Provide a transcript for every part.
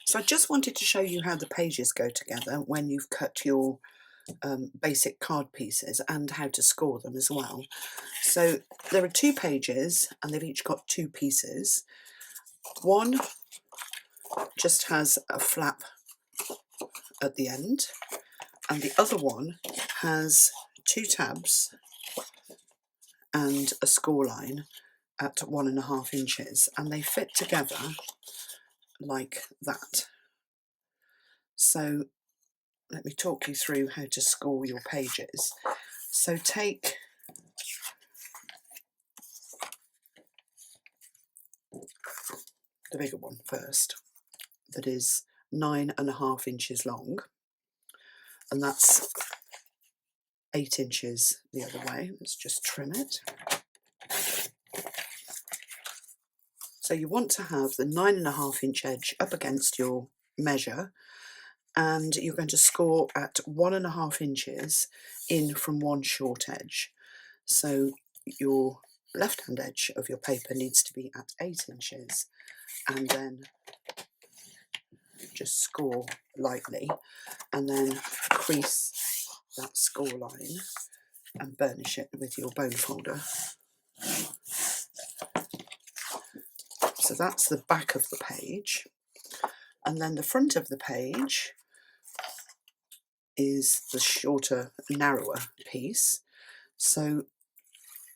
So I just wanted to show you how the pages go together when you've cut your basic card pieces, and how to score them as well. So there are 2 pages and they've each got 2 pieces. One just has a flap at the end, and the other one has 2 tabs and a score line at 1.5 inches, and they fit together like that. So let me talk you through how to score your pages. So take the bigger one first, that is 9.5 inches long, and that's 8 inches the other way. Let's just trim it. So you want to have the 9.5 inch edge up against your measure, and you're going to score at 1.5 inches in from one short edge. So your left hand edge of your paper needs to be at 8 inches, and then just score lightly, and then crease that score line and burnish it with your bone folder. So that's the back of the page, and then the front of the page is the shorter, narrower piece. So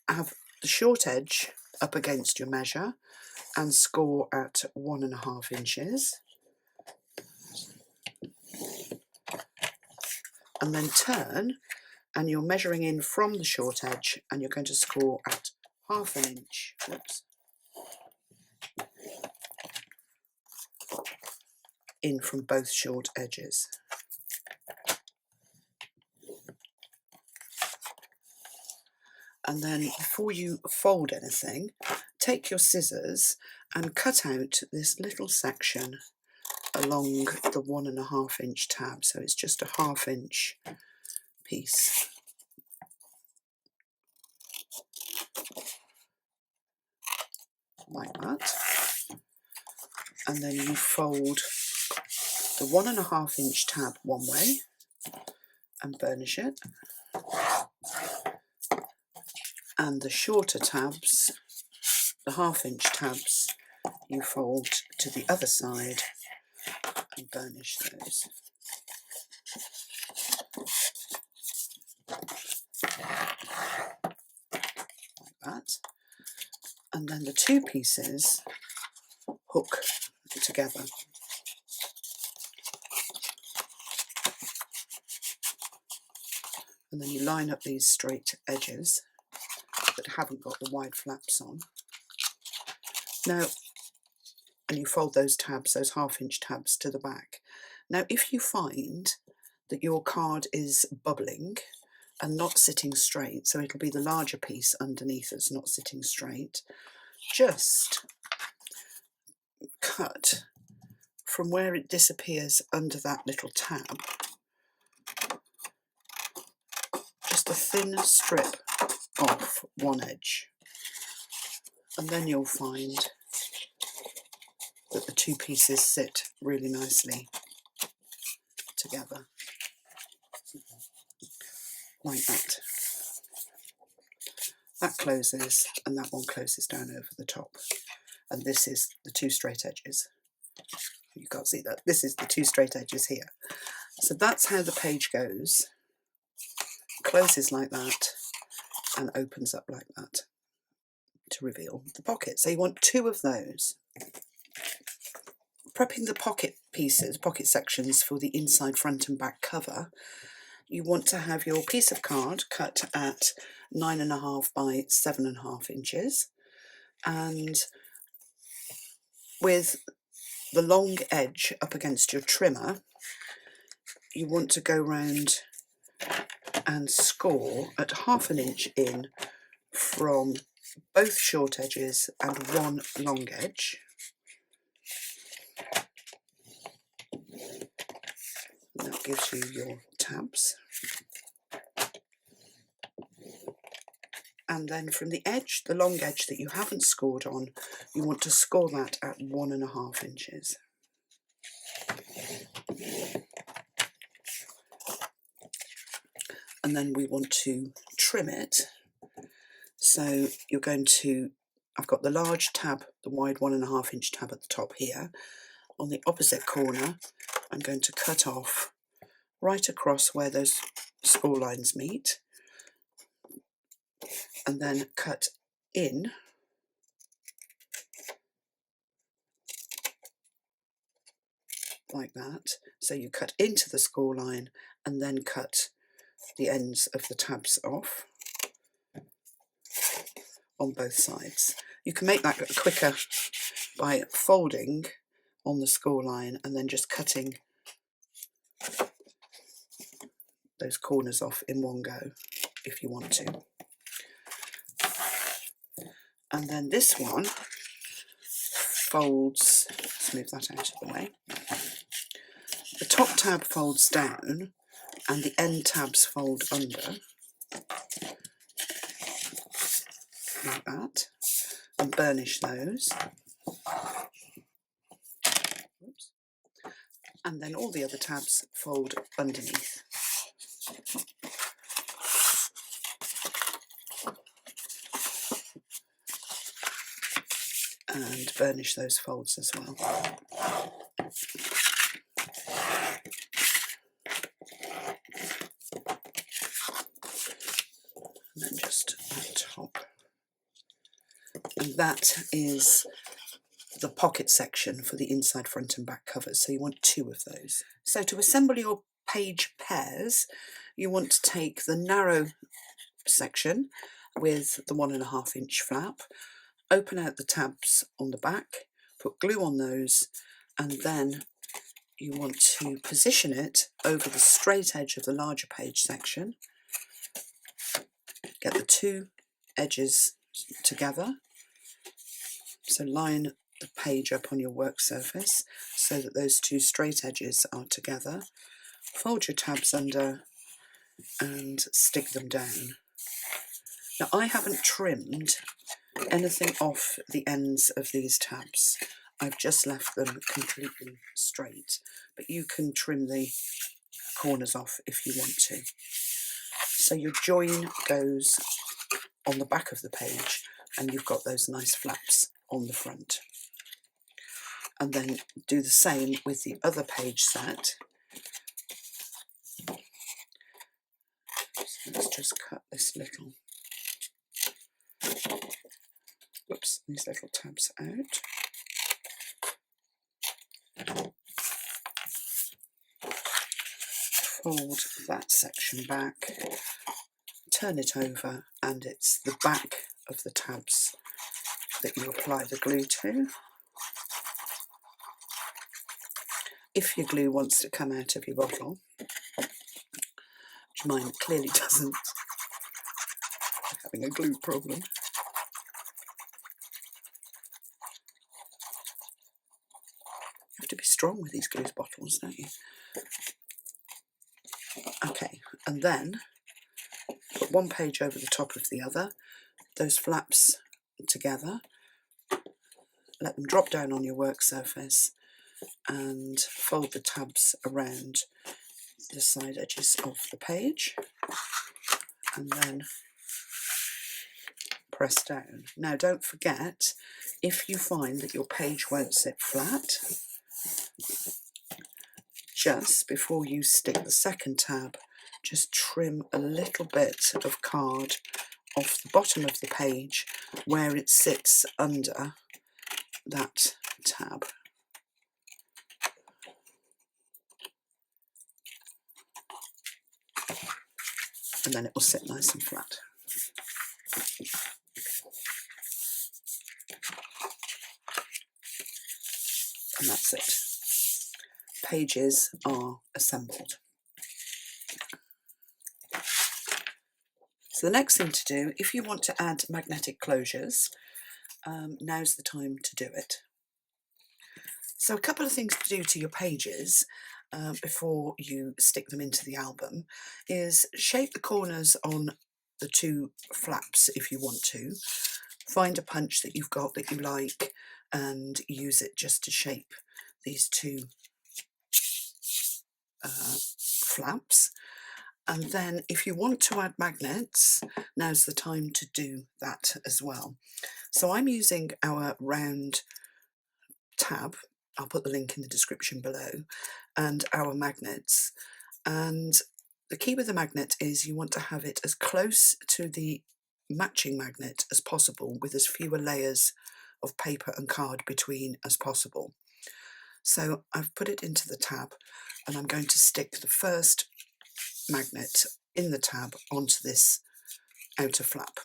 have the short edge up against your measure and score at 1.5 inches, and then turn, and you're measuring in from the short edge, and you're going to score at 1/2 inch. Whoops. In from both short edges. And then before you fold anything, take your scissors and cut out this little section along the 1.5 inch tab. So it's just a 1/2 inch piece. Like that. And then you fold the 1.5 inch tab one way and burnish it, and the shorter tabs, the 1/2 inch tabs, you fold to the other side and burnish those. Like that. And then the 2 pieces hook together. And then you line up these straight edges that haven't got the wide flaps on. Now, and you fold those tabs, those 1/2 inch tabs, to the back. Now, if you find that your card is bubbling and not sitting straight, so it'll be the larger piece underneath that's not sitting straight, just cut from where it disappears under that little tab, just a thin strip off one edge, and then you'll find that the 2 pieces sit really nicely together, like that. That closes, and that one closes down over the top. And this is the 2 straight edges. You can't see that. This is the 2 straight edges here. So that's how the page goes. Closes like that and opens up like that to reveal the pocket. So you want 2 of those. Prepping the pocket pieces, pocket sections for the inside, front and back cover, you want to have your piece of card cut at 9.5 by 7.5 inches, and with the long edge up against your trimmer, you want to go round and score at 1/2 inch in from both short edges and one long edge. And that gives you your tabs. And then from the edge, the long edge that you haven't scored on, you want to score that at 1.5 inches. And then we want to trim it. So you're going to, I've got the large tab, the wide 1.5 inch tab at the top here. On the opposite corner, I'm going to cut off right across where those score lines meet, and then cut in like that. So you cut into the score line and then cut the ends of the tabs off on both sides. You can make that quicker by folding on the score line and then just cutting those corners off in one go if you want to. And then this one folds, let's move that out of the way. The top tab folds down and the end tabs fold under, like that, and burnish those. Oops. And then all the other tabs fold underneath. And burnish those folds as well. And then just that top. And that is the pocket section for the inside, front and back covers. So you want 2 of those. So to assemble your page pairs, you want to take the narrow section with the 1.5 inch flap, open out the tabs on the back, put glue on those, and then you want to position it over the straight edge of the larger page section. Get the 2 edges together. So line the page up on your work surface so that those 2 straight edges are together. Fold your tabs under and stick them down. Now I haven't trimmed anything off the ends of these tabs. I've just left them completely straight, but you can trim the corners off if you want to. So your join goes on the back of the page and you've got those nice flaps on the front. And then do the same with the other page set. So let's just cut this little, whoops, these little tabs out. Fold that section back, turn it over, and it's the back of the tabs that you apply the glue to. If your glue wants to come out of your bottle, which mine clearly doesn't, I'm having a glue problem. You have to be strong with these glue bottles, don't you? Okay, and then put one page over the top of the other, those flaps together, let them drop down on your work surface and fold the tabs around the side edges of the page and then press down. Now don't forget, if you find that your page won't sit flat, just before you stick the second tab, just trim a little bit of card off the bottom of the page where it sits under that tab. And then it will sit nice and flat. And that's it. Pages are assembled. So the next thing to do, if you want to add magnetic closures, now's the time to do it. So a couple of things to do to your pages before you stick them into the album is shape the corners on the 2 flaps if you want to. Find a punch that you've got that you like and use it just to shape these 2 flaps. And then if you want to add magnets, now's the time to do that as well. So I'm using our round tab, I'll put the link in the description below, and our magnets. And the key with the magnet is you want to have it as close to the matching magnet as possible, with as fewer layers of paper and card between as possible. So I've put it into the tab, and I'm going to stick the first magnet in the tab onto this outer flap.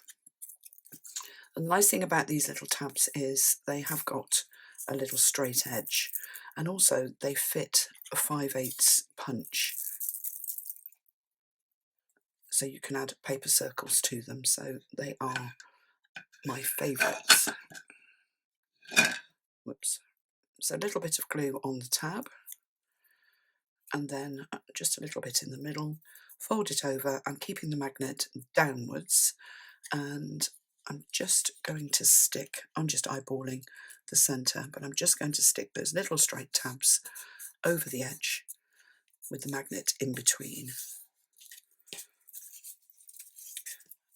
And the nice thing about these little tabs is they have got a little straight edge, and also they fit a 5/8 punch, so you can add paper circles to them. So they are my favourites. Whoops. So a little bit of glue on the tab, and then just a little bit in the middle. Fold it over. I'm keeping the magnet downwards, and I'm just going to stick, I'm just eyeballing the centre, but I'm just going to stick those little straight tabs over the edge with the magnet in between.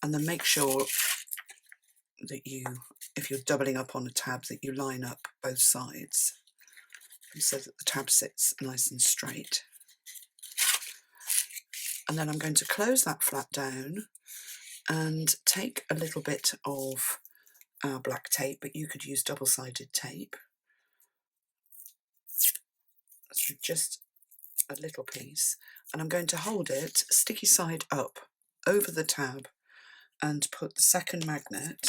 And then make sure that you, if you're doubling up on a tab, that you line up both sides so that the tab sits nice and straight. And then I'm going to close that flap down and take a little bit of our black tape, but you could use double-sided tape. So just a little piece, and I'm going to hold it sticky side up over the tab and put the second magnet,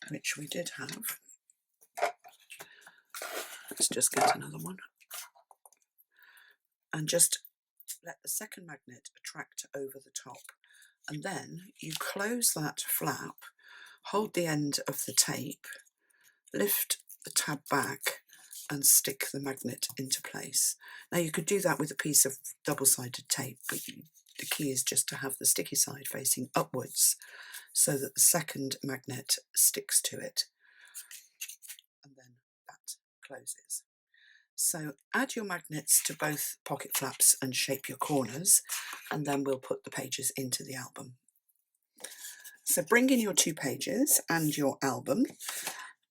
which we did have. Let's just get another one, and just let the second magnet attract over the top, and then you close that flap, hold the end of the tape, lift the tab back and stick the magnet into place. Now you could do that with a piece of double-sided tape, but the key is just to have the sticky side facing upwards so that the second magnet sticks to it, and then that closes. So add your magnets to both pocket flaps and shape your corners, and then we'll put the pages into the album. So bring in your 2 pages and your album,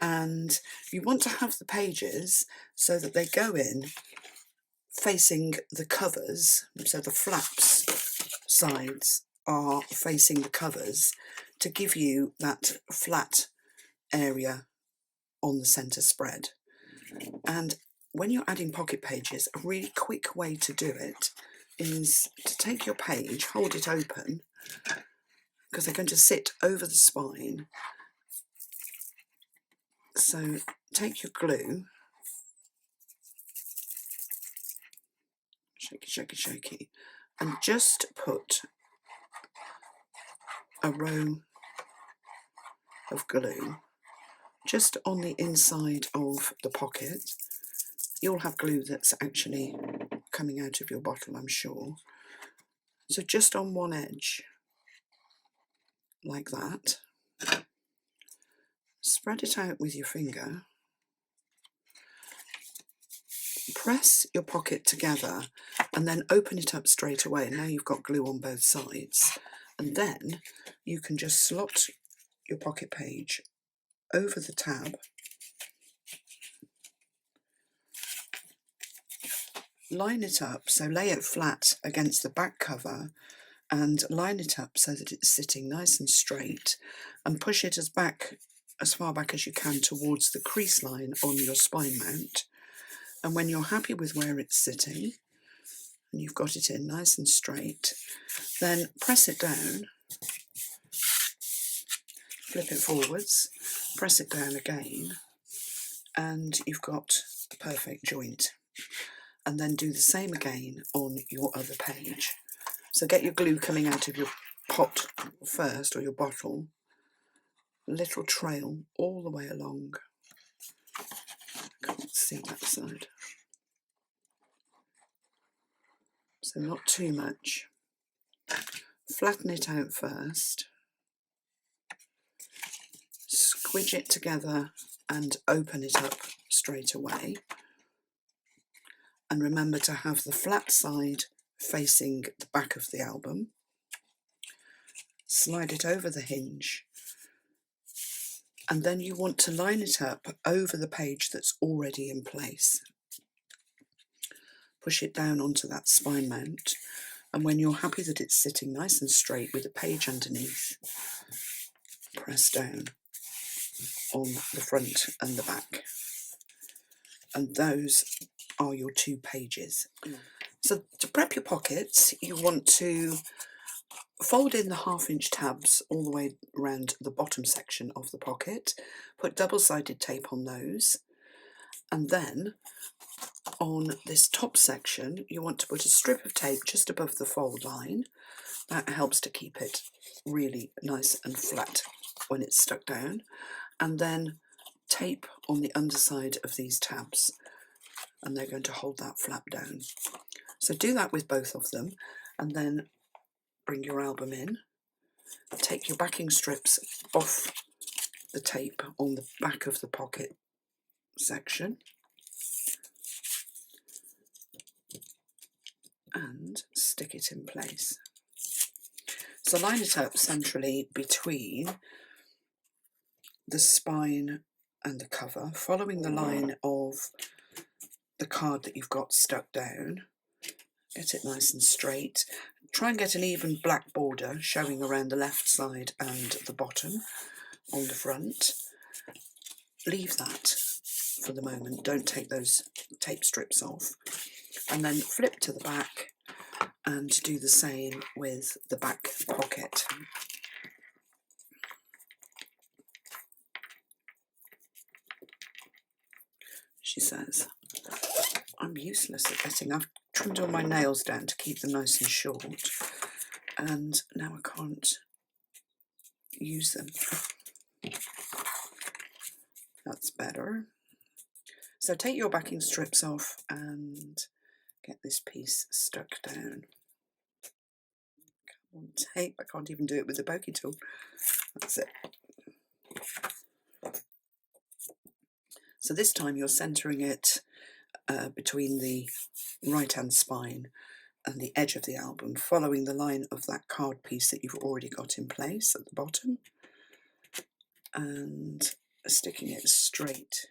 and you want to have the pages so that they go in facing the covers, so the flaps sides are facing the covers to give you that flat area on the centre spread. And when you're adding pocket pages, a really quick way to do it is to take your page, hold it open, because they're going to sit over the spine. So take your glue, shaky, shaky, shaky, and just put a row of glue just on the inside of the pocket. You'll have glue that's actually coming out of your bottle, I'm sure. So just on one edge, like that. Spread it out with your finger. Press your pocket together and then open it up straight away. Now you've got glue on both sides. And then you can just slot your pocket page over the tab, line it up, so lay it flat against the back cover and line it up so that it's sitting nice and straight, and push it as far back as you can towards the crease line on your spine mount. And when you're happy with where it's sitting and you've got it in nice and straight, then press it down, flip it forwards, press it down again, and you've got a perfect joint. And then do the same again on your other page. So get your glue coming out of your pot first, or your bottle, a little trail all the way along. I can't see that side. So not too much. Flatten it out first. Squidge it together and open it up straight away. And remember to have the flat side facing the back of the album. Slide it over the hinge, and then you want to line it up over the page that's already in place. Push it down onto that spine mount, and when you're happy that it's sitting nice and straight with the page underneath, press down on the front and the back. And those are your 2 pages. So to prep your pockets, you want to fold in the 1/2-inch tabs all the way around the bottom section of the pocket, put double-sided tape on those, and then on this top section you want to put a strip of tape just above the fold line. That helps to keep it really nice and flat when it's stuck down, and then tape on the underside of these tabs, and they're going to hold that flap down. So do that with both of them, and then bring your album in, take your backing strips off the tape on the back of the pocket section, and stick it in place. So line it up centrally between the spine and the cover, following the line of the card that you've got stuck down. Get it nice and straight. Try and get an even black border showing around the left side and the bottom on the front. Leave that for the moment, don't take those tape strips off. And then flip to the back and do the same with the back pocket. She says, I'm useless at getting, I've trimmed all my nails down to keep them nice and short, and now I can't use them. That's better. So take your backing strips off and get this piece stuck down. Come on, tape. I can't even do it with the pokey tool. That's it. So this time you're centering it between the right-hand spine and the edge of the album, following the line of that card piece that you've already got in place at the bottom, and sticking it straight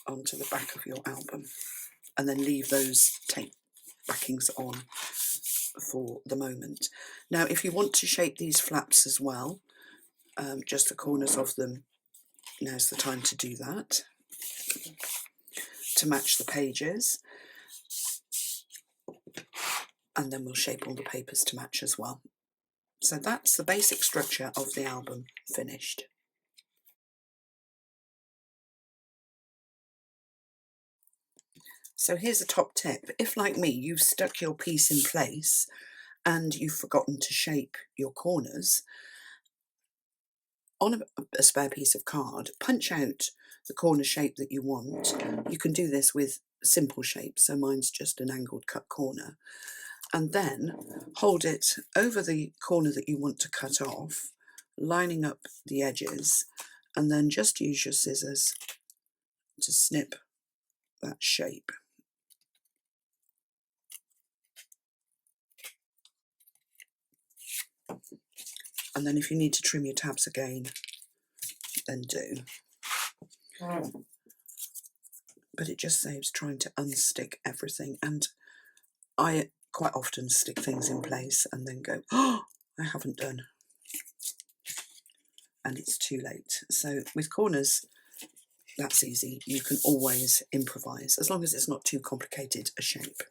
onto the back of your album, and then leave those tape backings on for the moment. Now if you want to shape these flaps as well, just the corners of them, now's the time to do that, to match the pages, and then we'll shape all the papers to match as well. So that's the basic structure of the album finished. So here's a top tip. If, like me, you've stuck your piece in place and you've forgotten to shape your corners, on a spare piece of card, punch out the corner shape that you want. You can do this with simple shapes, so mine's just an angled cut corner, and then hold it over the corner that you want to cut off, lining up the edges, and then just use your scissors to snip that shape. And then if you need to trim your tabs again, then do. But it just saves trying to unstick everything, and I quite often stick things in place and then go, oh, I haven't done, and it's too late. So with corners, that's easy. You can always improvise, as long as it's not too complicated a shape.